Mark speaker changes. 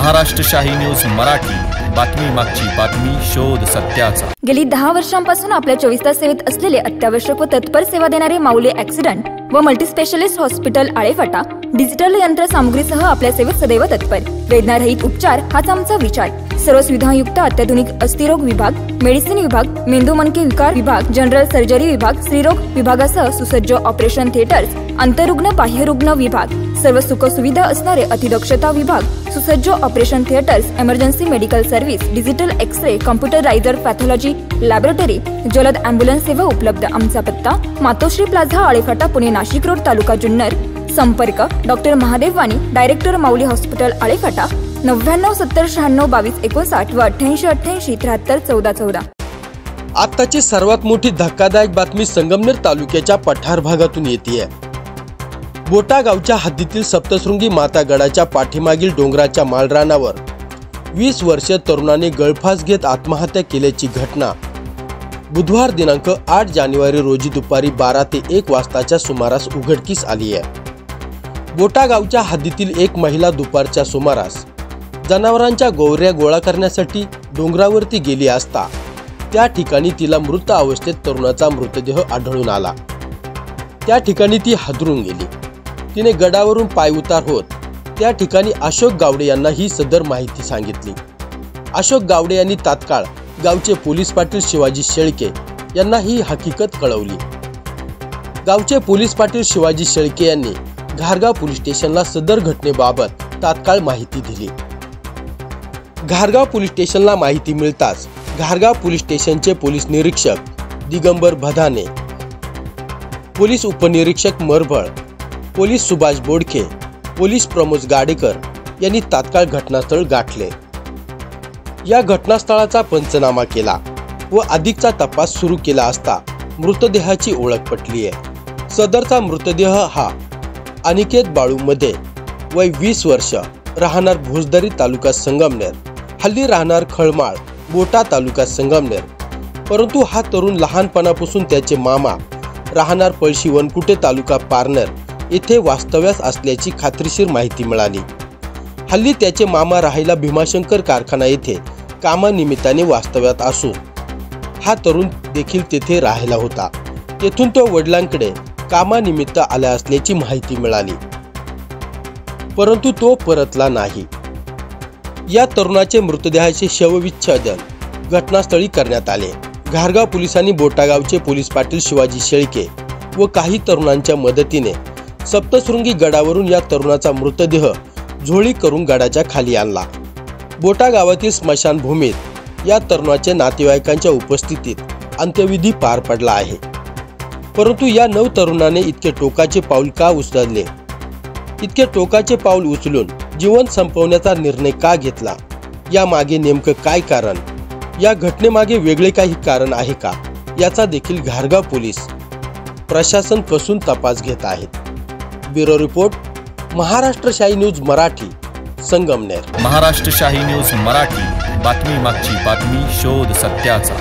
Speaker 1: Maharashtrashahi news Marathi, बातमी मागची बातमी, शोध सत्याचा।
Speaker 2: गेली 10 वर्षांपासून आपल्या 24 तास सेवेत असलेले अत्यावश्यक व तत्पर सेवा देणारे माऊली ॲक्सिडेंट व मल्टीस्पेशलिस्ट हॉस्पिटल आळेफाटा डिजिटल यंत्रसामुग्रीसह आपल्या सेवेत सदैव तत्पर। वेदनारहित उपचार हाच आमचा विचार। सर्व सुविधायुक्त अत्याधुनिक अस्थिरोग विभाग, मेडिसिन विभाग, मेंदू मनके विकार विभाग, जनरल सर्जरी विभाग, स्त्रीरोग विभागासह सुसज्ज ऑपरेशन थिएटर्स, अंतरुग्ण बाह्यरुग्ण विभाग, सर्व सुख सुविधा असणारे अतिदक्षता विभाग, सुसज्ज operation theatres, emergency medical service, digital X-ray, computerised pathology laboratory, जलद ॲम्ब्युलन्स सेवा उपलब्ध। आमचा पत्ता मातोश्री प्लाझा आळेफाटा, पुणे नाशिक रोड, तालुका जुन्नर। संपर्क doctor Mahadev Wani, director Mauli hospital Alephata, 99 70 96 22 59 व 88 88 73 14 14।
Speaker 3: आताची सर्वात मोठी धक्कादायक बातमी संगमनेर तालुक्याच्या पठार भागातून येतेय। बोटा गावच्या हद्दीतील सप्तशृंगी माता गडाच्या पाठीमागील डोंगराच्या माळरानावर 20 वर्षीय तरुणाने गळफास घेत आत्महत्या केल्याची घटना बुधवार दिनांक 8 जानेवारी रोजी दुपारी 12 ते 1 वाजताच्या सुमारास उघडकीस आली आहे। बोटा गावच्या हद्दीतील एक महिला दुपारच्या सुमारास जनावरांच्या गोवऱ्या गोळा करण्यासाठी डोंगरावरती गेली असता त्या ठिकाणी तिला मृत अवस्थेत तरुणाचा मृतदेह आढळून आला। त्या ठिकाणी ती हादरून गेली। तिने गडावरून पाय उतार होत त्या ठिकाणी अशोक गावडे यांना ही सदर माहिती सांगितली। अशोक गावडे यांनी तात्काळ गावचे पोलीस पाटील शिवाजी शेळके यांना ही हकीकत कळवली। गावचे पोलीस पाटील शिवाजी शेळके यांनी घारगाव पोलीस स्टेशनला सदर घटनेबाबत तात्काळ माहिती दिली। घारगाव पोलीस स्टेशनला माहिती मिळताच घारगाव पोलीस स्टेशनचे पोलीस निरीक्षक दिगंबर भदाने, पोलीस उपनिरीक्षक मरभळ, पोलीस सुभाष बोडखे, पोलीस प्रमोद गाडेकर यांनी तात्काळ घटनास्थळ गाठले। या घटनास्थळाचा पंचनामा केला व अधिकचा तपास सुरू केला असता मृतदेहाची ओळख पटली आहे। सदरचा मृतदेह हा अनिकेत बाळू मध्ये, वय 20 वर्ष, राहणार भोजदरी, तालुका संगमनेर, हल्ली राहणार खळमाळ, बोटा, तालुका संगमनेर। परंतु हा तरुण लहानपणापासून त्याचे मामा राहणार पळशी, वनकुटे, तालुका पारनेर येथे वास्तव्यास असल्याची खात्रीशीर माहिती मिळाली। हल्ली त्याचे मामा राहायला भीमाशंकर कारखाना येथे कामानिमित्ताने वास्तव्यात असून हा तरुण देखील तेथे राहायला होता। तेथून तो वडिलांकडे कामानिमित्त आला असल्याची माहिती मिळाली, परंतु तो परतला नाही। या तरुणाचे मृतदेहाचे शवविच्छेदन घटनास्थळी करण्यात आले। घारगाव पोलिसांनी बोटागावचे पोलीस पाटील शिवाजी शेळके व काही तरुणांच्या मदतीने सप्तशृंगी गडावरून या तरुणाचा मृतदेह झोळी करून गडाच्या खाली आणला। बोटा गावातील स्मशानभूमीत या तरुणाच्या नातेवाईकांच्या उपस्थितीत अंत्यविधी पार पडला आहे। परंतु या 9 तरुणाने इतके टोकाचे पाऊल का उचलले? इतके टोकाचे पाऊल उचलून जीवन संपवण्याचा निर्णय का घेतला? या मागे नेमकं काय कारण? या घटनेमागे वेगळे काही कारण आहे का? याचा देखील घारगाव पोलीस प्रशासन कसून तपास घेत आहेत। Bureau report, Maharashtrashahi news Marathi, Sangamner.
Speaker 1: Maharashtrashahi news Marathi, बातमी मागची बातमी, शोध सत्याचा।